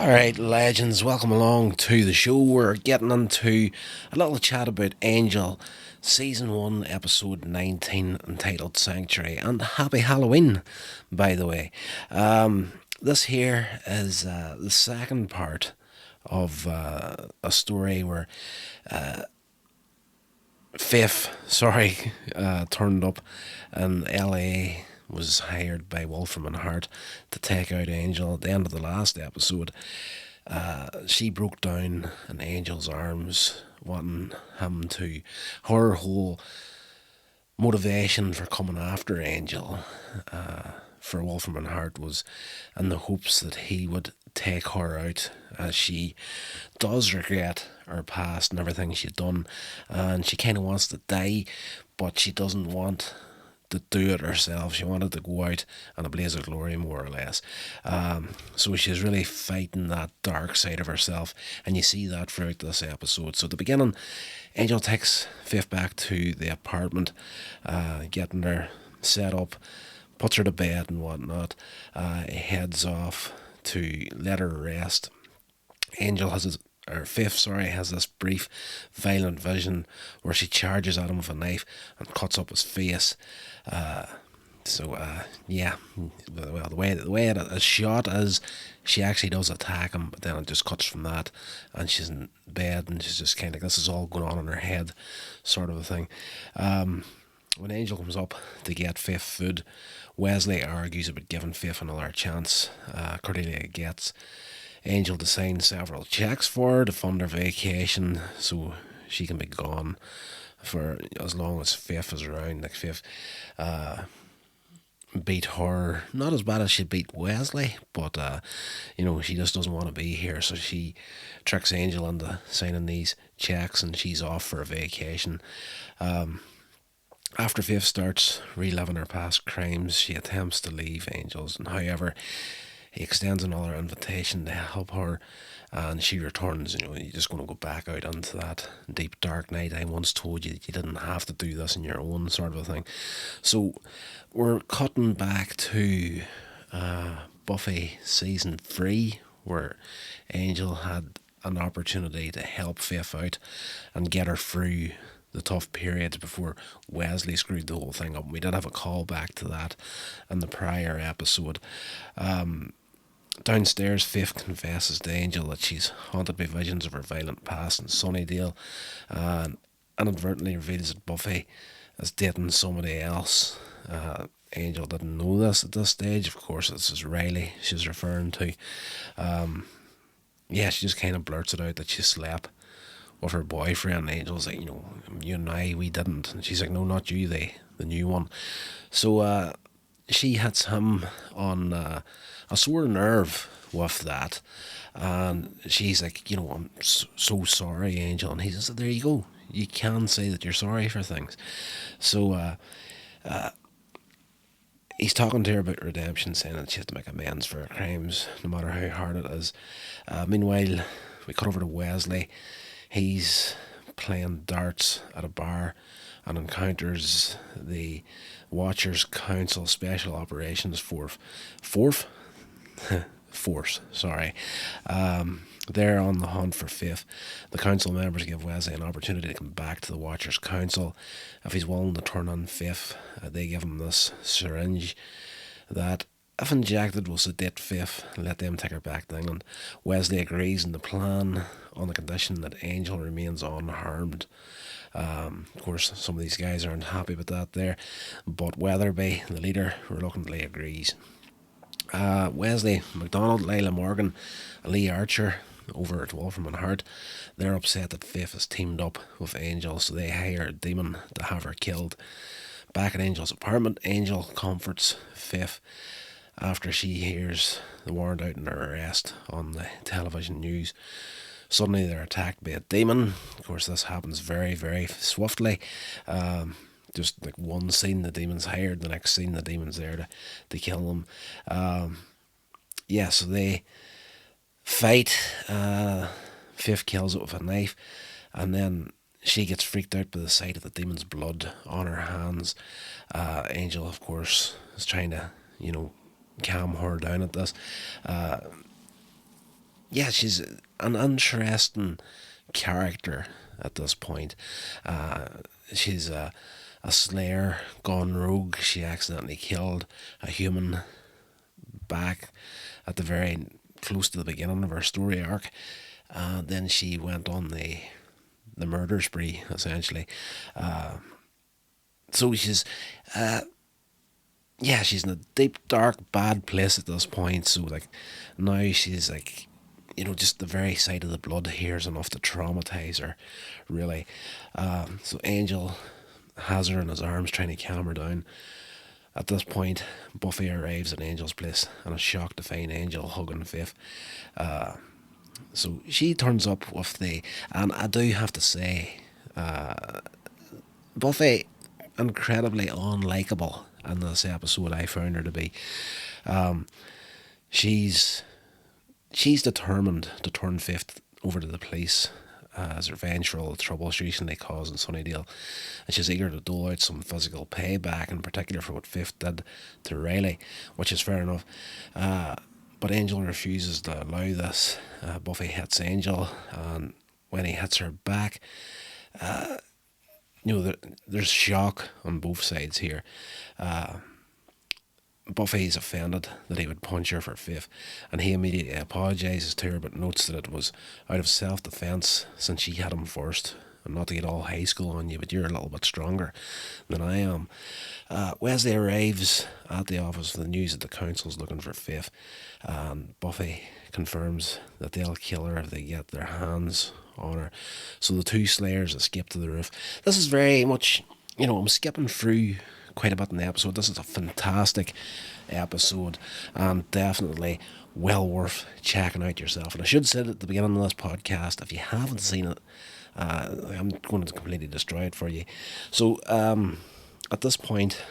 Alright, legends, welcome along to the show. We're getting into a little chat about Angel, Season 1, Episode 19, entitled Sanctuary. And happy Halloween, by the way. This here is the second part of a story where turned up in LA, was hired by Wolfram and Hart to take out Angel. At the end of the last episode, she broke down in Angel's arms, wanting him to. Her whole motivation for coming after Angel, for Wolfram and Hart, was in the hopes that he would take her out, as she does regret her past and everything she'd done, and she kind of wants to die, but she doesn't want to do it herself. She wanted to go out in a blaze of glory, more or less. So she's really fighting that dark side of herself, and you see that throughout this episode. So at the beginning, Angel takes Faith back to the apartment, getting her set up, puts her to bed and whatnot, heads off to let her rest. Faith has this brief, violent vision where she charges at him with a knife and cuts up his face. The way it is shot is she actually does attack him, but then it just cuts from that, and she's in bed, and she's just kind of, this is all going on in her head, sort of a thing. When Angel comes up to get Faith food, Wesley argues about giving Faith another chance. Cordelia gets Angel to sign several checks for her to fund her vacation so she can be gone for as long as Faith is around. Like, Faith beat her, not as bad as she beat Wesley, but she just doesn't want to be here, so she tricks Angel into signing these checks, and she's off for a vacation. After Faith starts reliving her past crimes, she attempts to leave Angel's, and however, he extends another invitation to help her, and she returns. You're just going to go back out into that deep dark night. I once told you that you didn't have to do this on your own, sort of a thing. So we're cutting back to Buffy Season 3, where Angel had an opportunity to help Faith out and get her through the tough periods before Wesley screwed the whole thing up. We did have a call back to that in the prior episode. Downstairs, Faith confesses to Angel that she's haunted by visions of her violent past in Sunnydale, and inadvertently reveals that Buffy is dating somebody else. Angel didn't know this at this stage. Of course, this is Riley she's referring to. She just kind of blurts it out that she slept with her boyfriend. Angel's like, you and I, we didn't. And she's like, no, not you, the new one. So she hits him on a sore nerve with that. And she's like, I'm so sorry, Angel. And he says, there you go. You can say that you're sorry for things. So he's talking to her about redemption, saying that she has to make amends for her crimes, no matter how hard it is. Meanwhile, we cut over to Wesley. He's playing darts at a bar and encounters the Watchers Council Special Operations Force. They're on the hunt for Faith. The council members give Wesley an opportunity to come back to the Watchers Council if he's willing to turn on Faith. They give him this syringe that, if injected, will sedate Faith and let them take her back to England. Wesley agrees on the plan on the condition that Angel remains unharmed. Of course, some of these guys aren't happy with that there, but Weatherby, the leader, reluctantly agrees. Wesley, MacDonald, Lila Morgan, and Lee Archer over at Wolfram and Hart, they're upset that Faith has teamed up with Angel, so they hire a demon to have her killed. Back at Angel's apartment, Angel comforts Faith after she hears the warrant out in her arrest on the television news. Suddenly they're attacked by a demon. Of course, this happens very, very swiftly. Just like one scene, the demon's hired, the next scene, the demon's there to kill them. So they fight. Faith kills it with a knife, and then she gets freaked out by the sight of the demon's blood on her hands. Angel, of course, is trying to, calm her down at this. yeah, she's an interesting character at this point. Uh, she's a slayer gone rogue. She accidentally killed a human back at the very close to the beginning of her story arc. Then she went on the murder spree essentially. So she's yeah, she's in a deep, dark, bad place at this point. So like now she's like, just the very sight of the blood here is enough to traumatize her, really. So Angel has her in his arms, trying to calm her down. At this point, Buffy arrives at Angel's place and is shocked to find Angel hugging Faith. So she turns up with and I do have to say, Buffy, incredibly unlikable in this episode. I found her to be. She's determined to turn Faith over to the police as revenge for all the trouble she recently caused in Sunnydale, and she's eager to dole out some physical payback, in particular for what Faith did to Riley, which is fair enough. But Angel refuses to allow this. Buffy hits Angel, and when he hits her back, there's shock on both sides here. Buffy's offended that he would punch her for Faith, and he immediately apologises to her, but notes that it was out of self-defence since she had him first. And not to get all high school on you, but you're a little bit stronger than I am. Wesley arrives at the office with the news that the council's looking for Faith, and Buffy confirms that they'll kill her if they get their hands on her. So the two slayers escape to the roof. This is very much, I'm skipping through quite a bit in the episode. This is a fantastic episode and definitely well worth checking out yourself. And I should say at the beginning of this podcast, if you haven't seen it, I'm going to completely destroy it for you. So at this point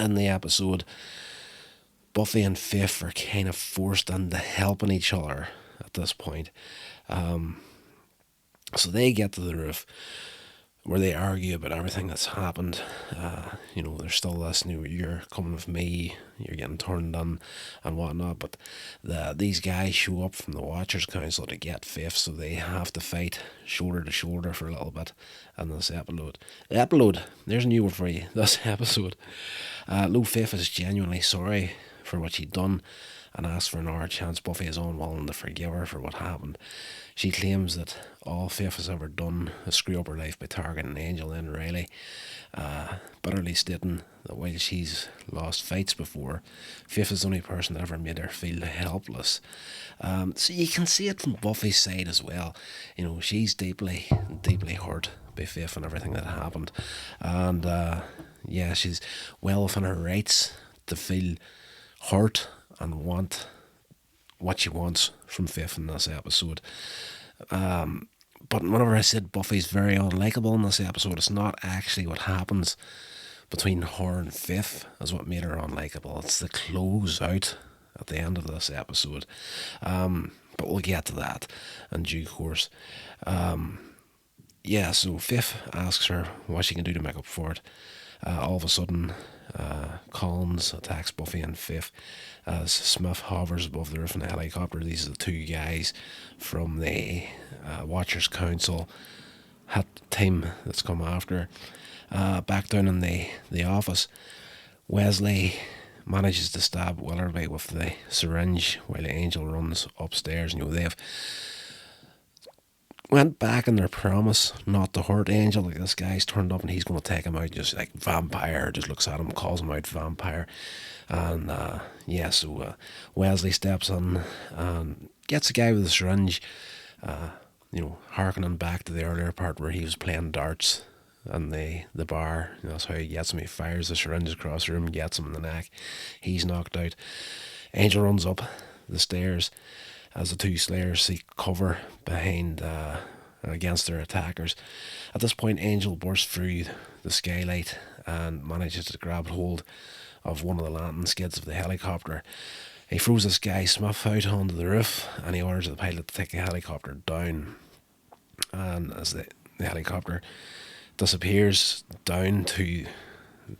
in the episode, Buffy and Faith are kind of forced into helping each other at this point. So they get to the roof where they argue about everything that's happened. There's still this you're coming with me, you're getting turned on and whatnot, but these guys show up from the Watchers Council to get Faith, so they have to fight shoulder to shoulder for a little bit in this episode. There's a new word for you, this episode. Lou Faith is genuinely sorry for what she'd done and asks for another chance. Buffy is unwilling to forgive her for what happened. She claims that all Faith has ever done is screw up her life by targeting Angel and Riley, bitterly stating that while she's lost fights before, Faith is the only person that ever made her feel helpless. So you can see it from Buffy's side as well. She's deeply, deeply hurt by Faith and everything that happened. And she's well within her rights to feel hurt and want what she wants from Faith in this episode. But whenever I said Buffy's very unlikable in this episode, it's not actually what happens between her and Faith is what made her unlikable. It's the close out at the end of this episode. But we'll get to that in due course. So Faith asks her what she can do to make up for it. All of a sudden, Collins attacks Buffy and Faith as Smith hovers above the roof in a helicopter. These are the two guys from the Watchers Council team that's come after. Back down in the office, Wesley manages to stab Willerby with the syringe while Angel runs upstairs. They've went back on their promise not to hurt Angel. Like, this guy's turned up and he's going to take him out just like vampire. Just looks at him, calls him out vampire. And so Wesley steps in and gets the guy with the syringe, harkening back to the earlier part where he was playing darts in the bar. That's how he gets him. He fires the syringe across the room, gets him in the neck. He's knocked out. Angel runs up the stairs as the two slayers seek cover behind against their attackers. At this point, Angel bursts through the skylight and manages to grab hold of one of the landing skids of the helicopter. He throws this guy Smith out onto the roof and he orders the pilot to take the helicopter down. And as the helicopter disappears down to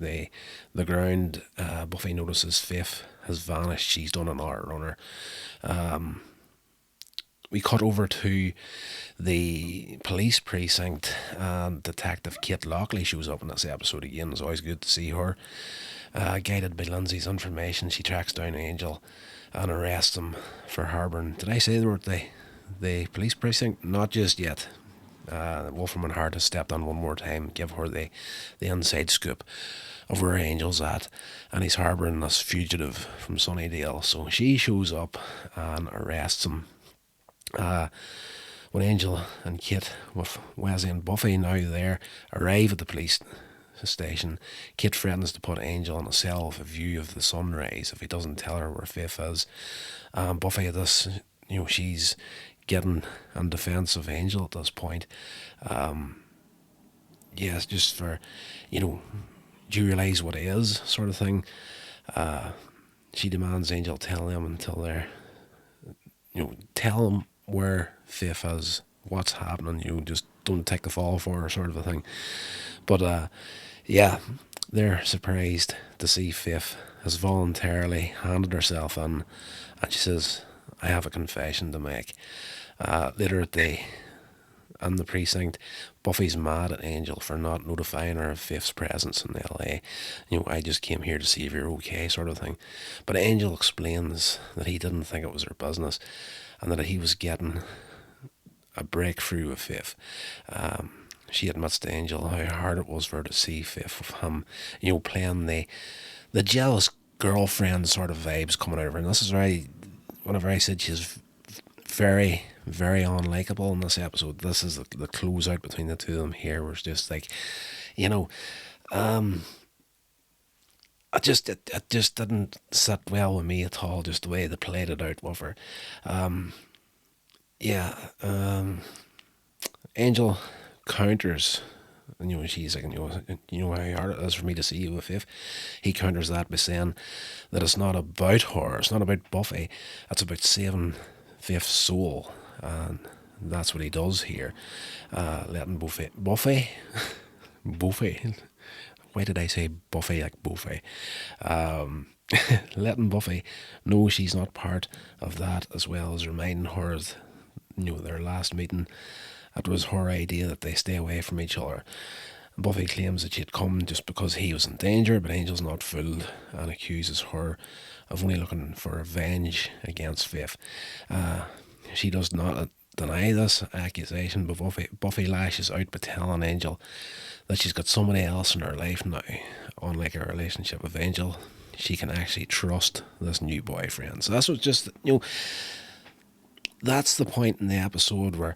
the ground, Buffy notices Faith has vanished. She's done an art runner. we cut over to the police precinct, and Detective Kate Lockley shows up in this episode again. It's always good to see her. Guided by Lindsay's information, she tracks down Angel and arrests him for harbouring. Did I say they were at the police precinct? Not just yet. Wolfram and Hart has stepped on one more time, give her the inside scoop of where Angel's at, and he's harbouring this fugitive from Sunnydale. So she shows up and arrests him. When Angel and Kate, with Wesley and Buffy now there, arrive at the police station, Kate threatens to put Angel in a cell with a view of the sunrise if he doesn't tell her where Faith is. Buffy at this, she's getting in defence of Angel at this point. It's just for, do you realise what it is, sort of thing. She demands Angel tell them until they're, tell them where Faith is, what's happening, just don't take the fall for her, sort of a thing. But they're surprised to see Faith has voluntarily handed herself in, and she says, I have a confession to make. Later in the precinct, Buffy's mad at Angel for not notifying her of Faith's presence in LA. I just came here to see if you're okay, sort of thing. But Angel explains that he didn't think it was her business, and that he was getting a breakthrough with Faith. She admits to Angel how hard it was for her to see Faith with him, playing the jealous girlfriend sort of vibes coming out of her. And this is whenever I said she's very, very unlikable in this episode, this is the closeout between the two of them here, where it's just like, it just didn't sit well with me at all, just the way they played it out with her. Angel counters, she's like, how hard it is for me to see you with Faith. He counters that by saying that it's not about her, it's not about Buffy, it's about saving Faith's soul, and that's what he does here. Letting Buffy, why did I say Buffy like Buffy? Letting Buffy know she's not part of that, as well as reminding her, their last meeting, it was her idea that they stay away from each other. Buffy claims that she'd come just because he was in danger, but Angel's not fooled and accuses her of only looking for revenge against Faith. She does not deny this accusation, but Buffy lashes out by telling Angel that she's got somebody else in her life now. Unlike her relationship with Angel, she can actually trust this new boyfriend. So that's what's just, that's the point in the episode where,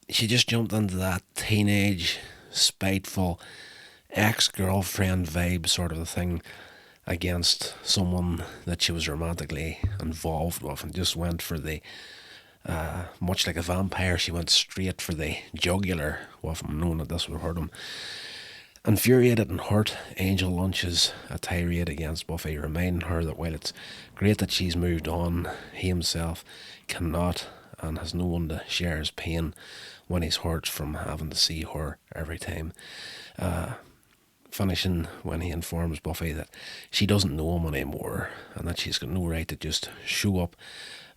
she just jumped into that teenage, spiteful, ex-girlfriend vibe sort of a thing against someone that she was romantically involved with, and just went for the, much like a vampire, she went straight for the jugular with him, knowing that this would hurt him. Infuriated and hurt, Angel launches a tirade against Buffy, reminding her that while it's great that she's moved on, he himself cannot and has no one to share his pain when he's hurt from having to see her every time. Finishing when he informs Buffy that she doesn't know him anymore, and that she's got no right to just show up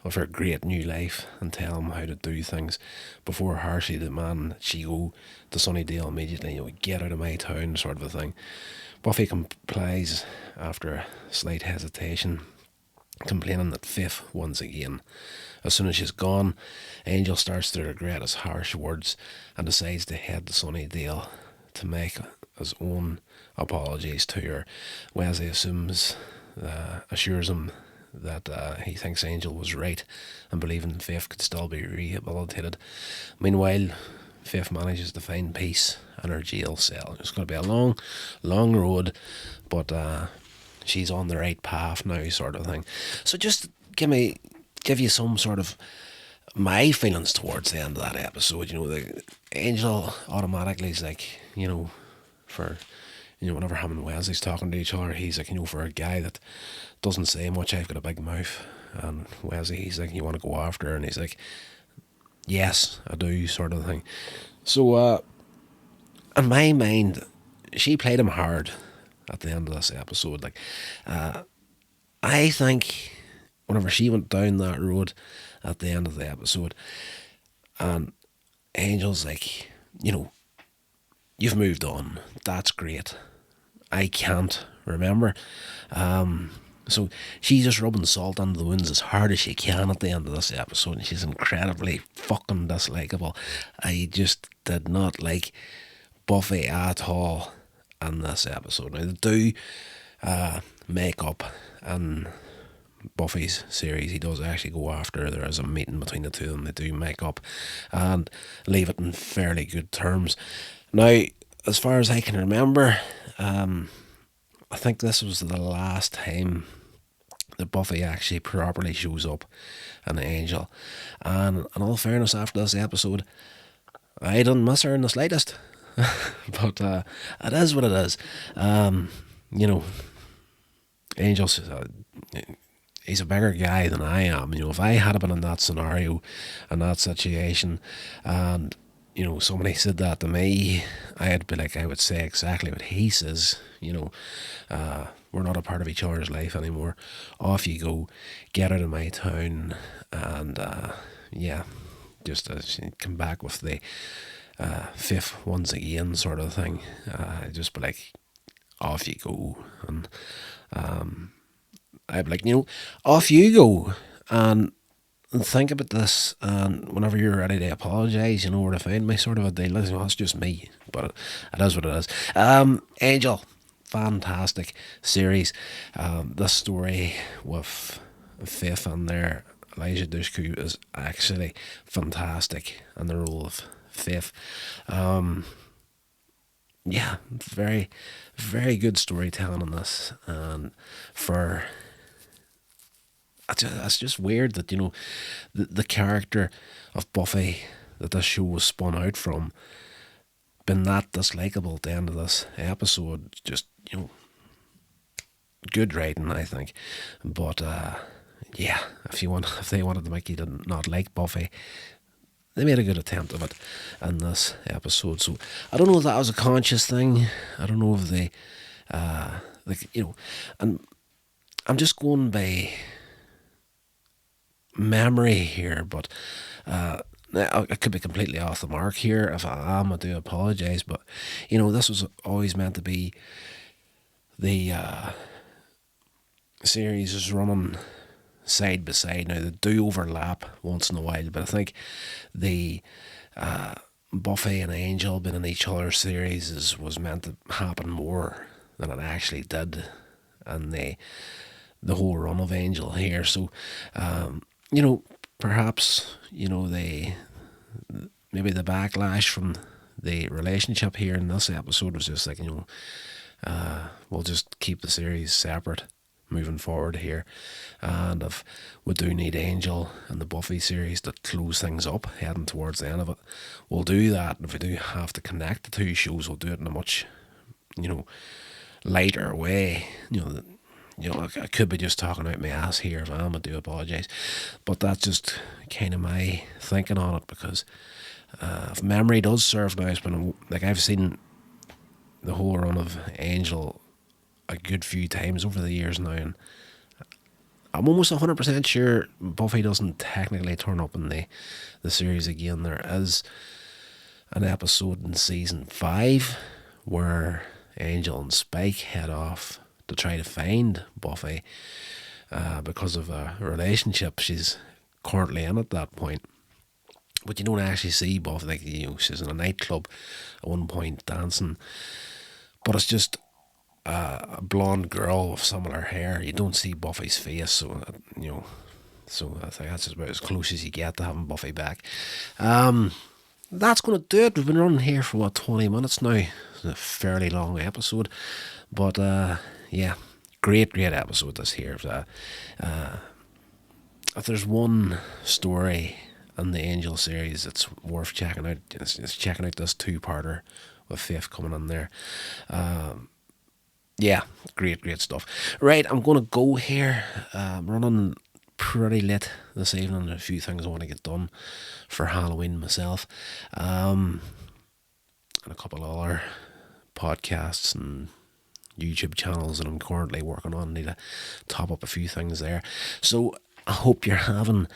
with her great new life and tell him how to do things, before harshly demanding that she go to Sunnydale immediately, get out of my town, sort of a thing. Buffy complies after a slight hesitation, complaining that Faith once again. As soon as she's gone, Angel starts to regret his harsh words and decides to head to Sunnydale to make his own apologies to her. Wesley assures him that he thinks Angel was right and believing Faith could still be rehabilitated. Meanwhile, Faith manages to find peace in her jail cell. It's going to be a long, long road, but she's on the right path now, sort of thing. So just give you some sort of my feelings towards the end of that episode. The Angel automatically is like, for, whenever him and Wesley's talking to each other, he's like, for a guy that doesn't say much, I've got a big mouth. And Wesley, he's like, you want to go after her? And he's like, yes, I do, sort of thing. So, in my mind, she played him hard at the end of this episode. Like, I think whenever she went down that road at the end of the episode, and Angel's like, you've moved on. That's great. I can't remember. So she's just rubbing salt under the wounds as hard as she can at the end of this episode, and she's incredibly fucking dislikable. I just did not like Buffy at all in this episode. Now, they do make up in Buffy's series. He does actually go after. There is a meeting between the two of them. They do make up and leave it in fairly good terms. Now, as far as I can remember, I think this was the last time that Buffy actually properly shows up in Angel. And in all fairness, after this episode, I didn't miss her in the slightest. But it is what it is. Angel's he's a bigger guy than I am. If I had been in that scenario, in that situation, and somebody said that to me, I'd be like, I would say exactly what he says. We're not a part of each other's life anymore. Off you go, get out of my town, and just come back with the fifth once again sort of thing. Just be like, off you go, and I'd be like, off you go, and think about this, and whenever you're ready to apologise, you know where to find me, sort of a deal. Listen, that's just me, but it is what it is. Angel, fantastic series. This story with Faith and there, Elijah Dushku, is actually fantastic in the role of Faith. Very, very good storytelling in this, and for it's just weird that the character of Buffy that this show was spun out from been that dislikable at the end of this episode. Just good writing, I think. But if they wanted to make you not like Buffy, they made a good attempt of it in this episode. So I don't know if that was a conscious thing. I don't know if they and I'm just going by memory here, but I could be completely off the mark here. If I am, I do apologise, but this was always meant to be the series is running side by side. Now, they do overlap once in a while, but I think the Buffy and Angel being in each other's series was meant to happen more than it actually did in the whole run of Angel here. So perhaps maybe the backlash from the relationship here in this episode was just like, we'll just keep the series separate moving forward here, and if we do need Angel and the Buffy series to close things up heading towards the end of it, we'll do that. And if we do have to connect the two shows, we'll do it in a much lighter way. I could be just talking out my ass here. If I am, I do apologise, but that's just kind of my thinking on it, because if memory does serve now, it's been I've seen the whole run of Angel a good few times over the years now, and I'm almost 100% sure Buffy doesn't technically turn up in the series again. There is an episode in season 5 where Angel and Spike head off to try to find Buffy because of a relationship she's currently in at that point. But you don't actually see Buffy. She's in a nightclub at one point dancing, but it's just a blonde girl with similar hair. You don't see Buffy's face, so so I think that's just about as close as you get to having Buffy back. That's going to do it. We've been running here for 20 minutes now. It's a fairly long episode, but great episode this here. If there's one story in the Angel series that's worth checking out, it's checking out this 2-parter with Faith coming in there. Great stuff. Right, I'm going to go here. I'm running pretty late this evening. A few things I want to get done for Halloween myself. And a couple of other podcasts and YouTube channels that I'm currently working on. I need to top up a few things there. So I hope you're having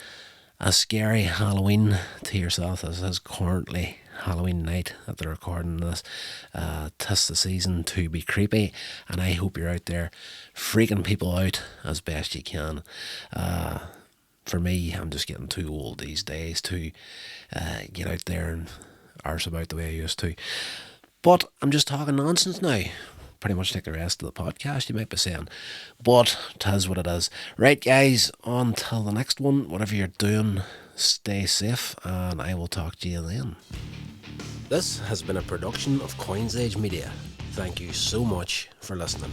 a scary Halloween to yourself. This is currently Halloween night that they're recording this. 'Tis the season to be creepy, and I hope you're out there freaking people out as best you can. For me, I'm just getting too old these days to get out there and arse about the way I used to. But I'm just talking nonsense now. Pretty much like the rest of the podcast, you might be saying. But 'tis what it is. Right, guys, until the next one, whatever you're doing, stay safe, and I will talk to you then. This has been a production of Coins Age Media. Thank you so much for listening.